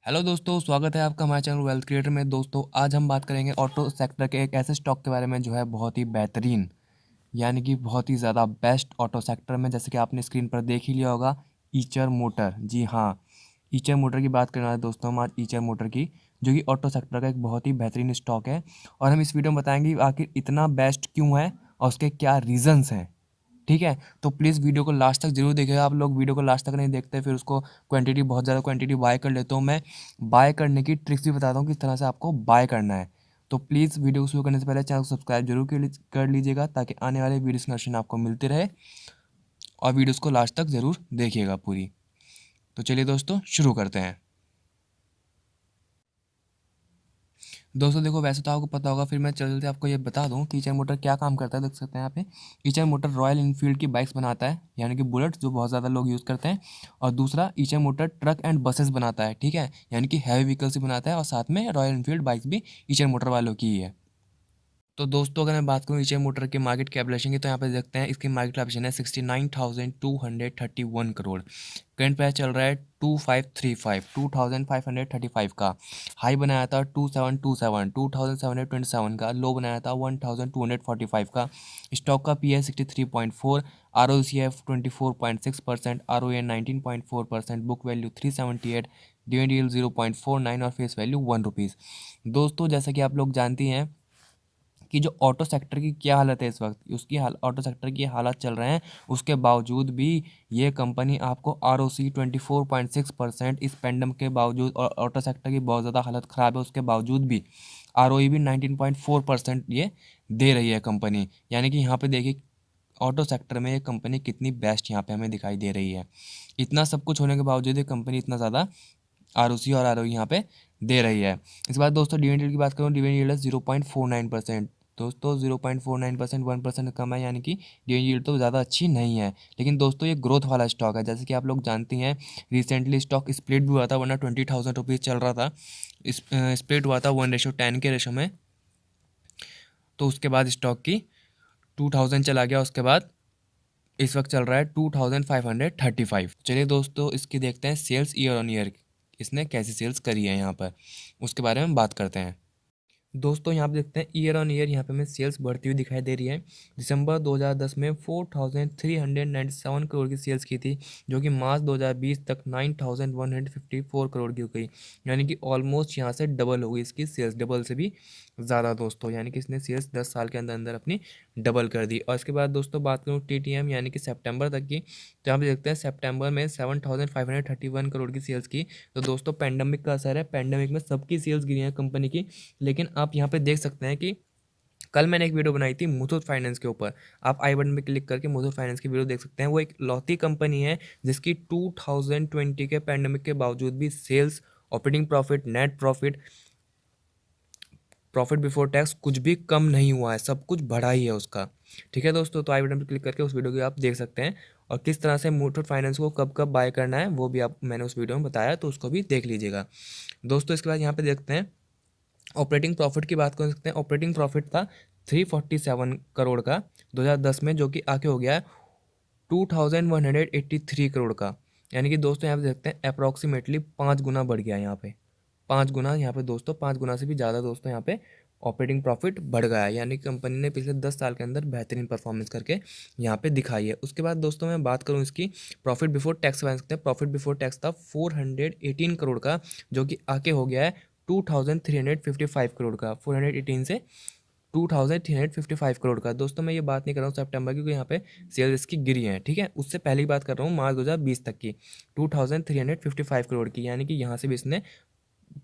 Hello दोस्तों, स्वागत है आपका हमारे चैनल वेल्थ क्रिएटर में। दोस्तों आज हम बात करेंगे ऑटो सेक्टर के एक ऐसे स्टॉक के बारे में जो है बहुत ही बेहतरीन, यानी कि बहुत ही ज़्यादा बेस्ट ऑटो सेक्टर में। जैसे कि आपने स्क्रीन पर देख ही लिया होगा, ईचर मोटर। जी हाँ, ईचर मोटर की बात करना है दोस्तों हम आज, ईचर मोटर की, जो कि ऑटो सेक्टर का एक बहुत ही बेहतरीन स्टॉक है। और हम इस वीडियो में बताएंगे आखिर इतना बेस्ट क्यों है और उसके क्या रीज़न्स हैं। ठीक है, तो प्लीज़ वीडियो को लास्ट तक जरूर देखिएगा। आप लोग वीडियो को लास्ट तक नहीं देखते, फिर उसको क्वांटिटी बहुत ज़्यादा क्वांटिटी बाय कर लेते हो। मैं बाय करने की ट्रिक्स भी बताता हूँ किस तरह से आपको बाय करना है। तो प्लीज़ वीडियो को शुरू करने से पहले चैनल को सब्सक्राइब जरूर कर लीजिएगा, ताकि आने वाले वीडियोस की नोटिफिकेशन आपको मिलती रहे। और वीडियोस को लास्ट तक ज़रूर देखिएगा पूरी। तो चलिए दोस्तों शुरू करते हैं। दोस्तों देखो, वैसे तो आपको पता होगा, फिर मैं चलते आपको ये बता दूं कि ईचर मोटर क्या काम करता है। देख सकते हैं यहाँ पे, ईचर मोटर रॉयल इनफील्ड की बाइक्स बनाता है, यानी कि बुलेट, जो बहुत ज़्यादा लोग यूज़ करते हैं। और दूसरा, ईचर मोटर ट्रक एंड बसेस बनाता है, ठीक है, यानी कि हैवी व्हीकल्स भी बनाता है। और साथ में रॉयल इनफील्ड बाइक्स भी ईचर मोटर वालों की ही है। तो दोस्तों अगर मैं बात करूँ ईचर मोटर के मार्केट कैपिटलाइजेशन की, तो यहाँ पे देखते हैं इसकी मार्केट कैपिटलाइजेशन है 69,231 करोड़। करंट प्राइस चल रहा है 2535 का। हाई बनाया था 2727 का। लो बनाया था 1245 का। स्टॉक का पी है 63.4, R O C F 24.6%, R O A 19.4%, book value 378, dividend 0.49 और फेस वैल्यू ₹1। दोस्तों जैसा कि आप लोग जानती हैं कि जो ऑटो सेक्टर की क्या हालत है इस वक्त, उसकी ऑटो सेक्टर की हालत चल रहे हैं, उसके बावजूद भी ये कंपनी आपको आर ओ सी 24.6%, इस पेंडम के बावजूद, और ऑटो सेक्टर की बहुत ज़्यादा हालत ख़राब है उसके बावजूद भी आर ओ ई भी 19.4% ये दे रही है कंपनी। यानी कि यहाँ पे देखिए, ऑटो सेक्टर में ये कंपनी कितनी बेस्ट यहाँ पे हमें दिखाई दे रही है। इतना सब कुछ होने के बावजूद ये कंपनी इतना ज़्यादा आर ओ सी और आर ओ यहाँ पे दे रही है। इसके बाद दोस्तों डिविडेंड की बात करूँ, डिविडेंड यील्ड है 0.49%। दोस्तों 0.49%, 1% कम है, यानी कि डिविडेंड यील्ड तो ज़्यादा अच्छी नहीं है। लेकिन दोस्तों ये ग्रोथ वाला स्टॉक है, जैसे कि आप लोग जानती हैं। रिसेंटली स्टॉक स्प्लिट भी हुआ था, वरना 20,000 रुपीज़ चल रहा था। स्प्लिट हुआ था 1:10 के रेशो में। तो उसके बाद स्टॉक की 2,000 चला गया। उसके बाद इस वक्त चल रहा है 2,535। चलिए दोस्तों इसकी देखते हैं सेल्स ईयर ऑन ईयर, इसने कैसी सेल्स करी है यहाँ पर, उसके बारे में बात करते हैं। दोस्तों यहाँ पे देखते हैं ईयर ऑन ईयर, यहाँ पे हमें सेल्स बढ़ती हुई दिखाई दे रही है। दिसंबर 2010 में 4,397 करोड़ की सेल्स की थी, जो कि मार्च 2020 तक 9,154 करोड़ की हो गई। यानी कि ऑलमोस्ट यहाँ से डबल हो गई इसकी सेल्स, डबल से भी ज़्यादा दोस्तों। यानी कि इसने सेल्स 10 साल के अंदर अंदर अपनी डबल कर दी। और इसके बाद दोस्तों बात करूँ TTM, यानी कि सितंबर तक की, तो यहाँ पे देखते हैं सितंबर में 7,531 करोड़ की सेल्स की। तो दोस्तों पेंडेमिक का असर है, पेंडेमिक में सबकी सेल्स गिरी है कंपनी की। लेकिन आप यहाँ पे देख सकते हैं कि कल मैंने एक वीडियो बनाई थी मुथूट फाइनेंस के ऊपर। आप आई बटन पे क्लिक करके मुथूट फाइनेंस की वीडियो देख सकते हैं। वो एक लौती कंपनी है जिसकी 2020 के पैंडेमिक के बावजूद भी sales, operating profit, net profit, profit before tax कुछ भी कम नहीं हुआ है, सब कुछ बढ़ा ही है उसका। ठीक है दोस्तों, तो आई बटन पर क्लिक करके उस वीडियो को आप देख सकते हैं। और किस तरह से मुथूट फाइनेंस को कब कब बाय करना है वो भी आप मैंने उस वीडियो में बताया, तो उसको भी देख लीजिएगा दोस्तों। इसके बाद यहाँ पे देखते हैं ऑपरेटिंग प्रॉफिट की बात कर सकते हैं। ऑपरेटिंग प्रॉफिट था 347 करोड़ का 2010 में, जो कि आके हो गया है 2,183 करोड़ का। यानी कि दोस्तों यहाँ पे देखते हैं अप्रॉक्सीमेटली 5 गुना बढ़ गया यहाँ पे, 5 गुना यहाँ पे दोस्तों, 5 गुना से भी ज़्यादा दोस्तों यहाँ पे ऑपरेटिंग प्रॉफिट बढ़ गया है। यानी कि कंपनी ने पिछले 10 साल के अंदर बेहतरीन परफॉर्मेंस करके यहाँ पे दिखाई है। उसके बाद दोस्तों मैं बात करूँ इसकी प्रॉफिट बिफोर टैक्स बना सकते हैं। प्रॉफिट बिफोर टैक्स था 418 करोड़ का, जो कि आके हो गया है 2,355 करोड़ का। 418 से 2,355 करोड़ का। दोस्तों मैं ये बात नहीं कर रहा हूँ सितंबर की, क्योंकि यहाँ पे सेल्स इसकी गिरी हैं, ठीक है। उससे पहले की बात कर रहा हूँ मार्च 2020 तक की, 2,355 करोड़ की। यानी कि यहाँ से भी इसने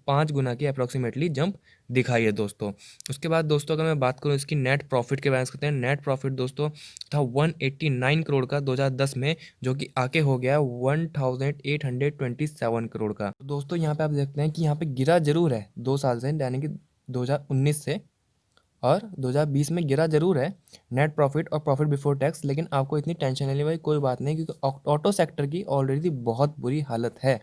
5 गुना की अप्रॉक्सीमेटली जंप दिखाई है दोस्तों। उसके बाद दोस्तों अगर मैं बात करूँ इसकी नेट प्रॉफिट के बारे में करते हैं। नेट प्रॉफिट दोस्तों था 189 करोड़ का 2010 में, जो कि आके हो गया 1,827 करोड़ का। तो दोस्तों यहाँ पे आप देखते हैं कि यहाँ पे गिरा जरूर है 2 साल से, यानी कि 2019 से और 2020 में गिरा जरूर है नेट प्रॉफिट और प्रॉफिट बिफोर टैक्स। लेकिन आपको इतनी टेंशन लेने वाली कोई बात नहीं, क्योंकि ऑटो सेक्टर की ऑलरेडी बहुत बुरी हालत है।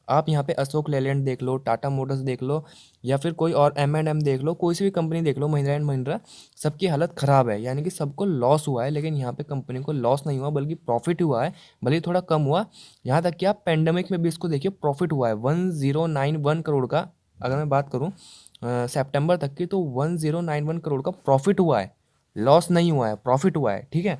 आप यहाँ पे अशोक लेलैंड देख लो, टाटा मोटर्स देख लो, या फिर कोई और M&M देख लो, कोई सी भी कंपनी देख लो, महिंद्रा एंड महिंद्रा, सबकी हालत ख़राब है। यानी कि सबको लॉस हुआ है, लेकिन यहाँ पे कंपनी को लॉस नहीं हुआ बल्कि प्रॉफिट हुआ है, भले ही थोड़ा कम हुआ। यहाँ तक कि आप पेंडेमिक में भी इसको देखिए, प्रॉफिट हुआ है 1091 करोड़ का। अगर मैं बात करूँ सितंबर तक की, तो 1091 करोड़ का प्रॉफिट हुआ है, लॉस नहीं हुआ है, प्रॉफिट हुआ है, ठीक है।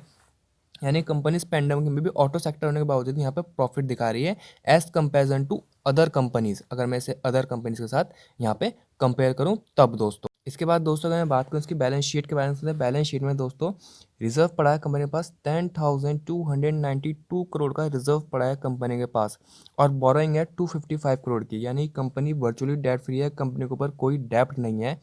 यानी कंपनी इस पेंडेमिक में भी ऑटो सेक्टर होने के बावजूद यहाँ पे प्रॉफिट दिखा रही है as comparison to other companies. अगर मैं इसे अदर कंपनीज के साथ यहाँ पे कंपेयर करूँ तब दोस्तों। इसके बाद दोस्तों अगर मैं बात करूँ इसकी बैलेंस शीट के बारे में, बैलेंस शीट में दोस्तों रिजर्व पड़ा है कंपनी के पास 10,292 करोड़ का रिजर्व पड़ा है कंपनी के पास, और बोरोइंग है 255 करोड़ की। यानी कंपनी वर्चुअली डेट फ्री है, कंपनी के ऊपर कोई डेप्ट नहीं है।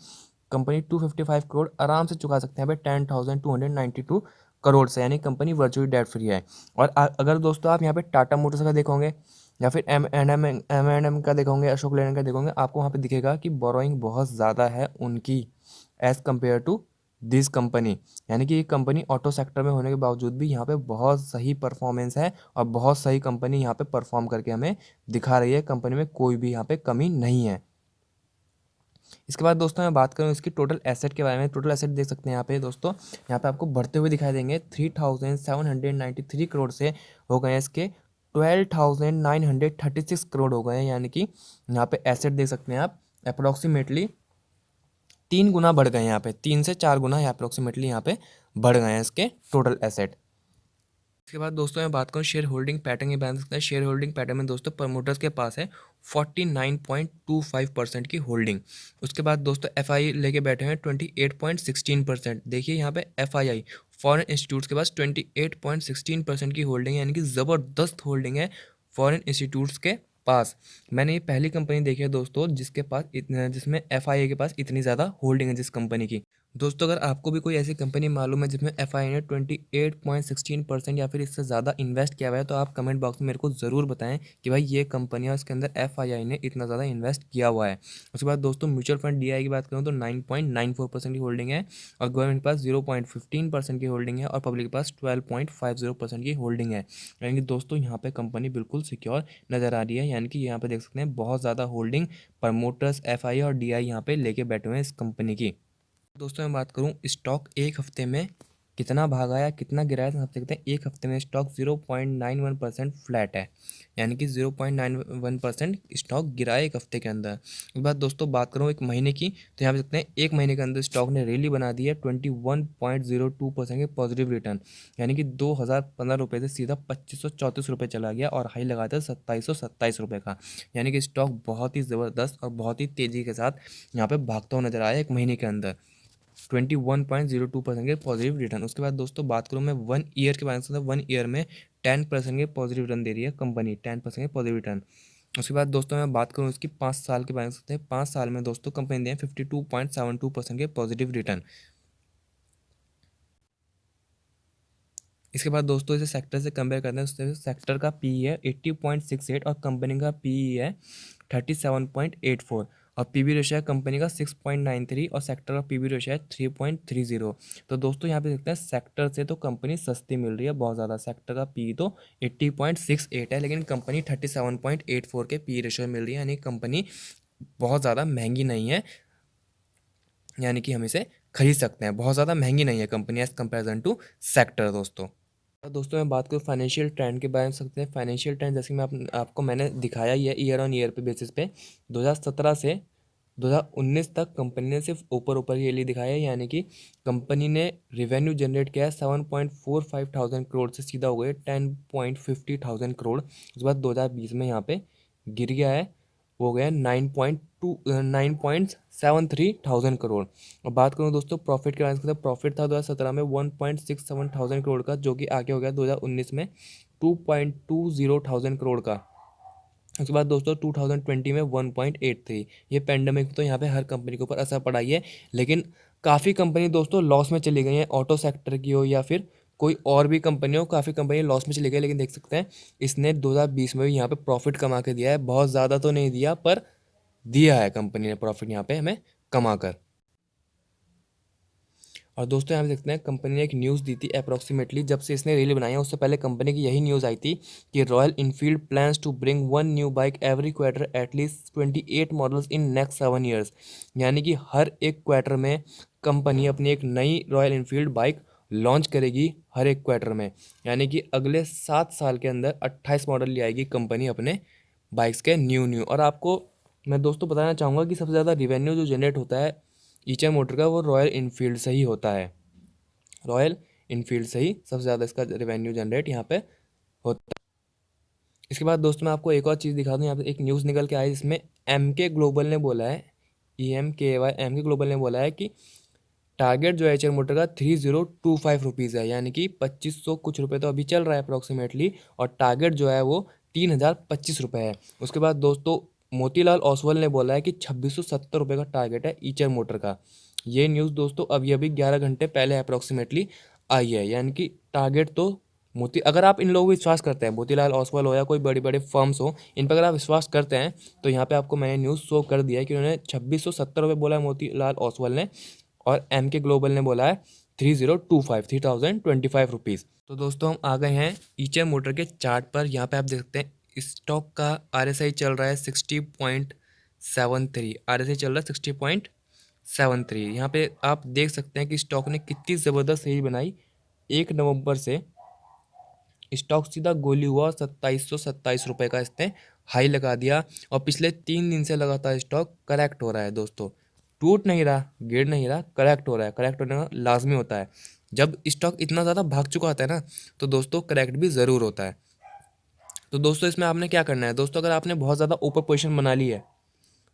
कंपनी 255 करोड़ आराम से चुका सकते हैं भाई 10,292 करोड़ से, यानी कंपनी वर्चुअली डेट फ्री है। और अगर दोस्तों आप यहाँ पे टाटा मोटर्स का देखोगे या फिर एम एंड एम का देखोगे, अशोक लेलैंड का देखोगे, आपको वहाँ पे दिखेगा कि बोरोइंग बहुत ज़्यादा है उनकी as compare to this company. यानी कि ये कंपनी ऑटो सेक्टर में होने के बावजूद भी यहाँ पे बहुत सही परफॉर्मेंस है, और बहुत सही कंपनी यहाँ पे परफॉर्म करके हमें दिखा रही है। कंपनी में कोई भी यहाँ पे कमी नहीं है। इसके बाद दोस्तों मैं बात करूँ इसकी टोटल एसेट के बारे में। टोटल एसेट देख सकते हैं यहाँ पे दोस्तों, यहाँ पे आपको बढ़ते हुए दिखाई देंगे। 3,793 करोड़ से हो गए इसके 12,936 करोड़ हो गए हैं। यानी कि यहाँ पे एसेट देख सकते हैं आप, अप्रोक्सीमेटली 3 गुना बढ़ गए हैं। यहाँ पे 3 से 4 गुना अप्रोक्सीमेटली यहाँ पे बढ़ गए हैं इसके टोटल एसेट। इसके बाद दोस्तों मैं बात करूँ शेयर होल्डिंग पैटर्न के बारे में। शेयर होल्डिंग पैटर्न में दोस्तों प्रमोटर्स के पास है 49.25% की होल्डिंग। उसके बाद दोस्तों FI लेके बैठे हैं 28.16%। देखिए यहाँ पे FII फॉरेन इंस्टीट्यूट्स के पास 28.16% की होल्डिंग है, यानी कि ज़बरदस्त होल्डिंग है फॉरेन इंस्टीट्यूट्स के पास। मैंने ये पहली कंपनी देखी है दोस्तों जिसके पास इतना, जिसमें FII के पास इतनी ज़्यादा होल्डिंग है जिस कंपनी की। दोस्तों अगर आपको भी कोई ऐसी कंपनी मालूम है जिसमें FI ने 28.16% या फिर इससे ज़्यादा इन्वेस्ट किया हुआ है, तो आप कमेंट बॉक्स में मेरे को ज़रूर बताएं कि भाई ये कंपनियां इसके अंदर FII ने इतना ज़्यादा इन्वेस्ट किया हुआ है। उसके बाद दोस्तों म्यूचुअल फंड DI की बात करूँ तो 9.94% की होल्डिंग है, और गवर्नमेंट के पास 0.15% की होल्डिंग है, और पब्लिक के पास 12.50% की होल्डिंग है। यानी कि दोस्तों यहाँ पे कंपनी बिल्कुल सिक्योर नज़र आ रही है। यानी कि यहाँ पे देख सकते हैं बहुत ज़्यादा होल्डिंग प्रमोटर्स FI और DI यहाँ पे लेके बैठे हुए हैं इस कंपनी की। दोस्तों मैं बात करूं स्टॉक एक हफ्ते में कितना भागा या कितना गिरा है, तो आप देखते हैं एक हफ्ते में स्टॉक 0.91% फ्लैट है। यानी कि 0.91% स्टॉक गिरा है एक हफ्ते के अंदर। उसके बाद दोस्तों बात करूं एक महीने की, तो यहाँ पे देखते हैं एक महीने के अंदर स्टॉक ने रैली बना दी है 21.02% के पॉजिटिव रिटर्न। यानी कि 2,015 रुपये से सीधा 2,534 रुपये चला गया, और हाई लगा था 2,727 रुपये का। यानी कि स्टॉक बहुत ही ज़बरदस्त और बहुत ही तेज़ी के साथ यहाँ पे भागता हुआ नजर आया एक महीने के अंदर। 21.02% के पॉजिटिव रिटर्न। उसके बाद दोस्तों बात करूँ मैं 1 ईयर के बारे में, 1 ईयर में 10% के पॉजिटिव रिटर्न दे रही है कंपनी, 10% के पॉजिटिव रिटर्न। उसके बाद दोस्तों मैं बात करूँ इसकी 5 साल के बारे में, 5 साल में दोस्तों कंपनी ने 52.72% के पॉजिटिव रिटर्न। इसके बाद दोस्तों इसे सेक्टर से कंपेयर करते हैं, उससे सेक्टर का PE है 80.68 और कंपनी का PE है 37.84, और PB रेशियो है कंपनी का 6.93 और सेक्टर का PB रेशियो है 3.30। तो दोस्तों यहाँ पे देखते हैं सेक्टर से तो कंपनी सस्ती मिल रही है बहुत ज़्यादा। सेक्टर का PE तो 80.68 है, लेकिन कंपनी 37.84 के PE रेशियो मिल रही है, यानी कंपनी बहुत ज़्यादा महंगी नहीं है। यानी कि हम इसे खरीद सकते हैं, बहुत ज़्यादा महंगी नहीं है company as comparison to sector दोस्तों। दोस्तों मैं बात करूँ फाइनेंशियल ट्रेंड के बारे में सकते हैं। फाइनेंशियल ट्रेंड जैसे कि आपको मैंने दिखाया ही है ईयर ऑन ईयर पे बेसिस पे 2017 से 2019 तक कंपनी ने सिर्फ ऊपर ऊपर ये लिए दिखाया है। यानी कि कंपनी ने रिवेन्यू जनरेट किया है 7.45 थाउजेंड करोड़ से सीधा हो गया 10.50 थाउजेंड करोड़। उसके बाद 2020 में यहाँ पे गिर गया है, हो गया 9.73 थाउजेंड करोड़। और बात करूँ दोस्तों प्रॉफिट के बारे में, प्रॉफिट था 2017 में 1.67 थाउजेंड करोड़ का, जो कि आगे हो गया 2019 में 2.20 थाउजेंड करोड़ का। उसके बाद दोस्तों 2020 में 1.83। ये पेंडेमिक तो यहाँ पे हर कंपनी के ऊपर असर पड़ा ही है, लेकिन काफ़ी कंपनी दोस्तों लॉस में चली गई हैं, ऑटो सेक्टर की हो या फिर कोई और भी कंपनी हो, काफ़ी कंपनी लॉस में चली गई। लेकिन देख सकते हैं इसने 2020 में भी यहाँ पे प्रॉफिट कमा के दिया है, बहुत ज़्यादा तो नहीं दिया पर दिया है कंपनी ने प्रॉफिट यहाँ पे हमें कमा कर। और दोस्तों यहाँ पे देखते हैं कंपनी ने एक न्यूज़ दी थी अप्रॉक्सीमेटली, जब से इसने रील बनाई है उससे पहले कंपनी की यही न्यूज़ आई थी कि Royal Enfield plans to bring one new bike every quarter at least 28 models in next 7 years. यानी कि हर एक क्वार्टर में कंपनी अपनी एक नई रॉयल इनफील्ड बाइक लॉन्च करेगी हर एक क्वार्टर में। यानी कि अगले 7 साल के अंदर 28 मॉडल ले आएगी कंपनी अपने बाइक्स के न्यू न्यू। और आपको मैं दोस्तों बताना चाहूँगा कि सबसे ज़्यादा रिवेन्यू जो जनरेट होता है ईचर मोटर का, वो रॉयल इनफील्ड से ही होता है। रॉयल इनफील्ड से ही सबसे ज़्यादा इसका रेवेन्यू जनरेट यहाँ पे होता है। इसके बाद दोस्तों मैं आपको एक और चीज़ दिखा दूँ। यहाँ पे एक न्यूज़ निकल के आई जिसमें एम के ग्लोबल ने बोला है, EMKY ग्लोबल ने बोला है कि टारगेट जो है एचर मोटर का 3025 रुपीज़ है, यानी कि 2500 कुछ रुपये तो अभी चल रहा है अप्रॉक्सीमेटली, और टारगेट जो है वो 3025 रुपये है। उसके बाद दोस्तों मोतीलाल ओसवाल ने बोला है कि 2670 रुपये का टारगेट है ईचर मोटर का। ये न्यूज़ दोस्तों अभी अभी 11 घंटे पहले अप्रॉक्सीमेटली आई है। यानी कि टारगेट तो अगर आप इन लोगों को विश्वास करते हैं, मोतीलाल ओसवाल हो या कोई बड़े बड़े फर्म्स हो, इन पर अगर आप विश्वास करते हैं तो यहाँ पे आपको मैंने न्यूज़ शो कर दिया है कि उन्होंने 2670 रुपये बोला है मोतीलाल ओसवाल ने, और एम के ग्लोबल ने बोला है 3025 तो दोस्तों हम आ गए हैं ईचर मोटर के चार्ट पर। यहाँ पे आप देख सकते हैं स्टॉक का RSI चल रहा है 60.73, RSI चल रहा है 60.73। यहाँ पे आप देख सकते हैं कि स्टॉक ने कितनी ज़बरदस्त रील बनाई। 1 नवंबर से स्टॉक सीधा गोली हुआ, 2727 रुपये का इसने हाई लगा दिया, और पिछले 3 दिन से लगातार स्टॉक करेक्ट हो रहा है दोस्तों। टूट नहीं रहा, गिर नहीं रहा, करेक्ट हो रहा है। करेक्ट होने का लाजमी होता है। जब स्टॉक इतना ज़्यादा भाग चुका होता है ना, तो दोस्तों करेक्ट भी ज़रूर होता है। तो दोस्तों इसमें आपने क्या करना है दोस्तों, अगर आपने बहुत ज़्यादा ऊपर पोजीशन बना ली है,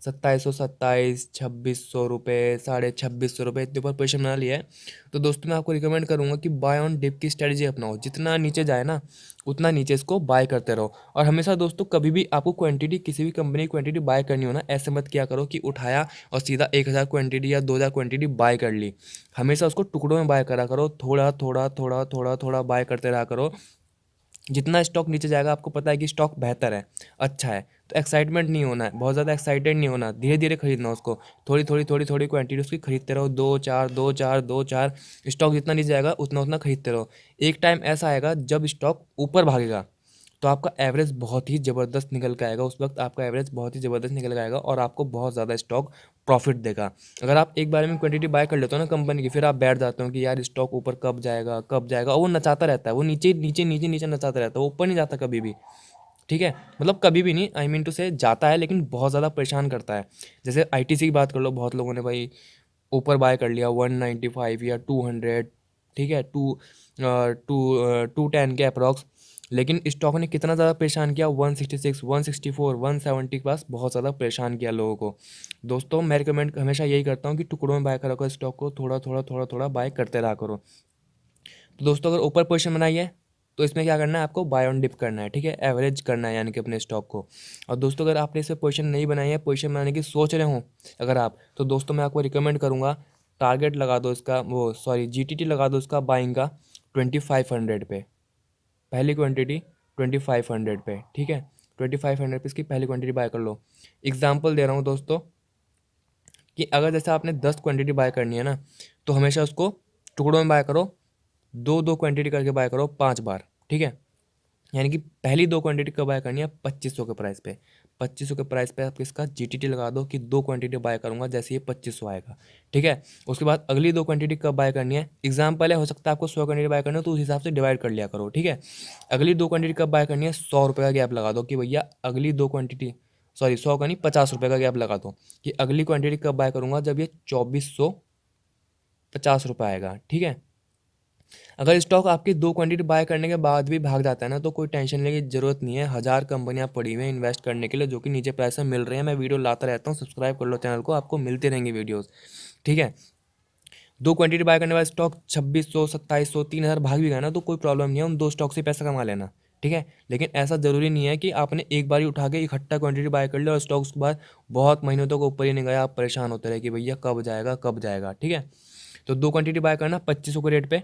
2727, 2600 रुपये, 2650 रुपये, इतने ऊपर पोजीशन बना लिया है, तो दोस्तों मैं आपको रिकमेंड करूंगा कि बाय ऑन डिप की स्ट्रेटजी अपनाओ। जितना नीचे जाए ना उतना नीचे इसको बाय करते रहो। और हमेशा दोस्तों कभी भी आपको क्वांटिटी, किसी भी कंपनी की क्वांटिटी बाय करनी हो ना, ऐसे मत किया करो कि उठाया और सीधा 1000 क्वांटिटी या 2000 क्वांटिटी बाय कर ली। हमेशा उसको टुकड़ों में बाय करा करो, थोड़ा थोड़ा थोड़ा थोड़ा थोड़ा बाय करते रहा करो। जितना स्टॉक नीचे जाएगा, आपको पता है कि स्टॉक बेहतर है, अच्छा है, तो एक्साइटमेंट नहीं होना है, बहुत ज़्यादा एक्साइटेड नहीं होना, धीरे धीरे खरीदना उसको। थोड़ी थोड़ी थोड़ी थोड़ी क्वांटिटी उसकी खरीदते रहो, 2 4 2 4 2 4। स्टॉक जितना नीचे जाएगा उतना उतना खरीदते रहो। एक टाइम ऐसा आएगा जब स्टॉक ऊपर भागेगा, तो आपका एवरेज बहुत ही ज़बरदस्त निकल के आएगा। उस वक्त आपका एवरेज बहुत ही ज़बरदस्त निकल के आएगा और आपको बहुत ज़्यादा स्टॉक प्रॉफिट देगा। अगर आप एक बार में क्वांटिटी बाय कर लेते हो ना कंपनी की, फिर आप बैठ जाते हो कि यार स्टॉक ऊपर कब जाएगा कब जाएगा, और वो नचाता रहता है, वो नीचे नीचे नीचे नीचे नचाता रहता है, वो ऊपर नहीं जाता कभी भी। ठीक है, मतलब कभी भी नहीं, आई मीन टू से जाता है लेकिन बहुत ज़्यादा परेशान करता है। जैसे ITC की बात कर लो, बहुत लोगों ने भाई ऊपर बाय कर लिया 195 या 200, ठीक है, 210 के अप्रॉक्स, लेकिन स्टॉक ने कितना ज़्यादा परेशान किया, 166, 164, 170 के पास बहुत ज़्यादा परेशान किया लोगों को। दोस्तों मैं रिकमेंड हमेशा यही करता हूँ कि टुकड़ों में बाय करा करो स्टॉक को, थोड़ा थोड़ा थोड़ा थोड़ा बाय करते रहा करो। तो दोस्तों अगर ऊपर पोजीशन बनाई है तो इसमें क्या करना है, आपको बाय ऑन डिप करना है, ठीक है, एवरेज करना है यानी कि अपने स्टॉक को। और दोस्तों अगर आपने इसमें पोजीशन नहीं बनाई है, पोजीशन बनाने की सोच रहे हो अगर आप, तो दोस्तों मैं आपको रिकमेंड करूँगा टारगेट लगा दो इसका, वो सॉरी GTT लगा दो इसका बाइंग का 2500 पे, पहली क्वांटिटी 2500 पे, ठीक है, 2500 पे इसकी पहली क्वांटिटी बाय कर लो। एग्जाम्पल दे रहा हूँ दोस्तों कि अगर जैसे आपने 10 क्वांटिटी बाय करनी है ना, तो हमेशा उसको टुकड़ों में बाय करो, 2 2 क्वांटिटी करके बाय करो 5 बार, ठीक है। यानी कि पहली 2 क्वांटिटी कब बाय करनी है, 2500 के प्राइस पे। 2500 के प्राइस पे आप इसका GTT लगा दो कि 2 क्वांटिटी बाय करूंगा जैसे ये 2500 आएगा, ठीक है। उसके बाद अगली 2 क्वांटिटी कब बाय करनी है, एग्जाम्पल है, हो सकता है आपको 100 क्वांटिटी बाय करनी हो तो उस हिसाब से डिवाइड कर लिया करो, ठीक है। अगली 2 क्वांटिटी कब बाय करनी है, 100 रुपये का गैप लगा दो कि भैया अगली 2 क्वांटिटी, सॉरी 100 का नहीं, 50 रुपये का गैप लगा दो कि अगली क्वांटिटी कब बाय करूंगा, जब ये 2450 रुपये आएगा, ठीक है। अगर स्टॉक आपकी 2 क्वांटिटी बाय करने के बाद भी भाग जाता है ना, तो कोई टेंशन लेने की जरूरत नहीं है। 1000 कंपनियां पड़ी हुई हैं इन्वेस्ट करने के लिए जो कि नीचे प्राइस में मिल रही हैं। मैं वीडियो लाता रहता हूँ, सब्सक्राइब कर लो चैनल को, आपको मिलती रहेंगी वीडियोस, ठीक है। 2 क्वांटिटी बाय करने के बाद स्टॉक 2600 2700 3000 भाग भी गया ना, तो कोई प्रॉब्लम नहीं है, उन 2 स्टॉक से पैसा कमा लेना, ठीक है। लेकिन ऐसा ज़रूरी नहीं है कि आपने एक बार ही उठा के इकट्ठा क्वांटिटी बाय कर लिया और स्टॉक उसके बाद बहुत महीनों तक ऊपर ही नहीं गया, आप परेशान होते रहे कि भैया कब जाएगा कब जाएगा, ठीक है। तो 2 क्वांटिटी बाय करना 2500 के रेट पे।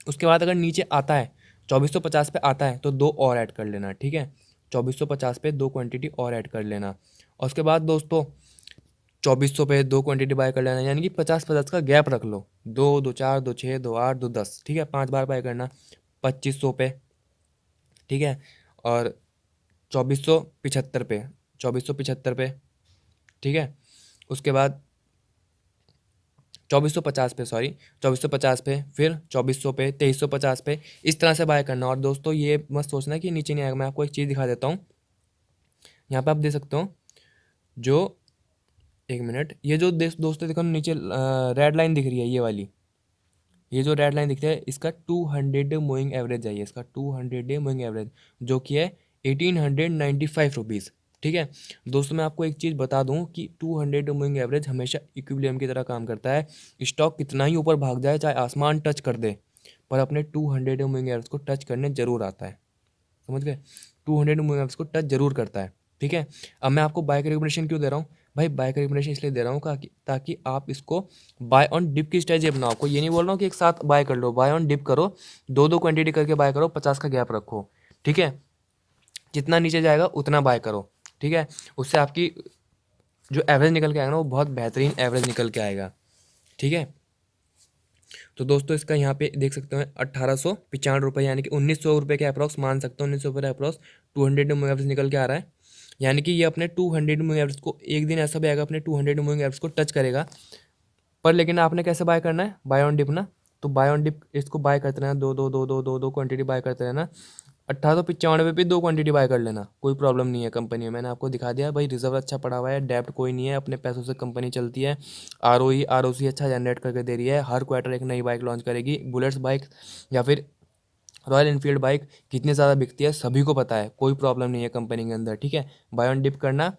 उसके बाद अगर नीचे आता है 2450 पे आता है तो 2 और ऐड कर लेना, ठीक है। 2450 पे 2 क्वांटिटी और ऐड कर लेना। और उसके बाद दोस्तों 2400 पे 2 क्वांटिटी बाय कर लेना, यानी कि 50-50 का गैप रख लो। 2 2 4 2 6 2 8 2 10, ठीक है, 5 बार बाय करना 2500 पे, ठीक है। और 2475 पे, 2475 पे, ठीक है। उसके बाद 2450 पे, सॉरी 2450 पे, फिर 2400 पे, 2350 पे, इस तरह से बाय करना। और दोस्तों ये मत सोचना कि नीचे नहीं आएगा, मैं आपको एक चीज़ दिखा देता हूँ। यहाँ पे आप देख सकते हो, जो एक मिनट, ये जो दोस्तों देखो नीचे रेड लाइन दिख रही है, ये वाली, ये जो रेड लाइन दिख रहा है, इसका 200 मूविंग एवरेज है, इसका 200 मूविंग एवरेज, जो कि है 1895 रुपीज़, ठीक है। दोस्तों मैं आपको एक चीज़ बता दूं कि 200 मूविंग एवरेज हमेशा इक्विलिब्रियम की तरह काम करता है। स्टॉक कितना ही ऊपर भाग जाए, चाहे आसमान टच कर दे, पर अपने 200 मूविंग एवरेज को टच करने जरूर आता है, समझ गए। 200 मूविंग एवरेज को टच जरूर करता है, ठीक है। अब मैं आपको बाय का रिकमेंडेशन क्यों दे रहा हूँ भाई? बाय का रिकमेंडेशन इसलिए दे रहा हूँ ताकि आप इसको बाय ऑन डिप की स्ट्रेटजी अपनाओ। आपको ये नहीं बोल रहा हूँ कि एक साथ बाय कर लो, बाय ऑन डिप करो, 2 क्वांटिटी करके बाय करो, 50 का गैप रखो, ठीक है। जितना नीचे जाएगा उतना बाय करो, ठीक है। उससे आपकी जो एवरेज निकल के आएगा ना, वो बहुत बेहतरीन एवरेज निकल के आएगा, ठीक है। तो दोस्तों इसका यहाँ पे देख सकते हैं 1895 यानी कि 1900 रुपये के अप्रॉक्स मान सकते हो, 1900 रुपये अप्रॉक्स 200 मूविंग एवरेज निकल के आ रहा है। यानी कि ये अपने 200 मूविंग एवरेज को, एक दिन ऐसा भी आएगा अपने 200 मूविंग एवरेज को टच करेगा। पर लेकिन आपने कैसे बाय करना है? बाय ऑन डिप ना। तो बाय ऑन डिप इसको बाय करते रहना, दो दो दो दो दो दो क्वांटिटी बाय करते रहना। 1895 पे 2 क्वांटिटी बाय कर लेना, कोई प्रॉब्लम नहीं है कंपनी में। मैंने आपको दिखा दिया भाई, रिजर्व अच्छा पड़ा हुआ है, डेब्ट कोई नहीं है, अपने पैसों से कंपनी चलती है। ROE ROC अच्छा जनरेट करके दे रही है, हर क्वार्टर एक नई बाइक लॉन्च करेगी। बुलेट्स बाइक या फिर रॉयल इनफील्ड बाइक कितनी ज़्यादा बिकती है सभी को पता है, कोई प्रॉब्लम नहीं है कंपनी के अंदर, ठीक है। बाय ऑन डिप करना,